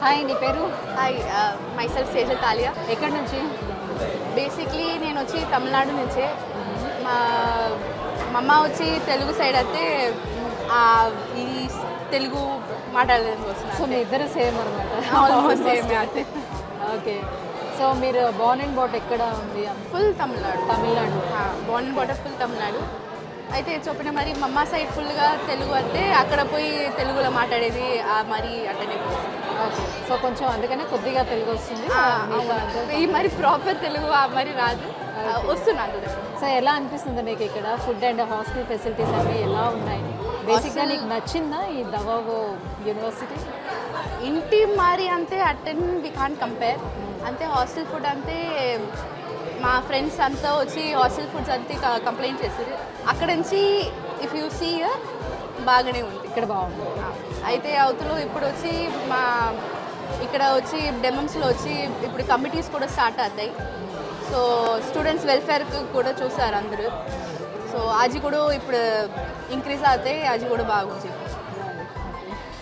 Hi, నీ పేరు? Hi myself Sejal Talia. ఎక్కడి నుంచి? బేసిక్లీ నేను వచ్చి తమిళనాడు నుంచే. మా మమ్మ వచ్చి తెలుగు సైడ్ అయితే ఈ తెలుగు మాట్లాడలేదు సో మీ ఇద్దరు సేమ్ అనమాట. Almost same. ఓకే, సో మీరు బోర్న్ అండ్ బాట్ ఎక్కడ ఉంది? Full Tamil Nadu. Tamil Nadu. Born and barter full Tamil Nadu. అయితే చెప్పిన మరి మమ్మ సైడ్ ఫుల్గా తెలుగు అంటే అక్కడ పోయి తెలుగులో మాట్లాడేది మరి అట్టనే. ఓకే, సో కొంచెం అందుకనే కొద్దిగా తెలుగు వస్తుంది. ఈ మరి ప్రాపర్ తెలుగు మరి రాదు, వస్తున్నాను. సో ఎలా అనిపిస్తుంది నీకు ఇక్కడ ఫుడ్ అండ్ హాస్టల్ ఫెసిలిటీస్ అవి ఎలా ఉన్నాయి? బేసిక్గా నీకు నచ్చిందా ఈ దవాగో యూనివర్సిటీ? ఇంటి మరి అంతే అటెన్ వి కాంట్ కంపేర్. అంతే హాస్టల్ ఫుడ్ అంతే మా ఫ్రెండ్స్ అంతా వచ్చి హాస్టల్ ఫుడ్స్ అంతే కంప్లైంట్ చేస్తారు. అక్కడ నుంచి ఇఫ్ యూ సీ బాగానే ఉంది. ఇక్కడ బాగుంది. అయితే అవతలో ఇప్పుడు వచ్చి మా ఇక్కడ వచ్చి డెమమ్స్లో వచ్చి ఇప్పుడు కమిటీస్ కూడా స్టార్ట్ అవుతాయి. సో స్టూడెంట్స్ వెల్ఫేర్కి కూడా చూస్తారు అందరూ. సో అది కూడా ఇప్పుడు ఇంక్రీజ్ అవుతాయి, అది కూడా బాగుంది.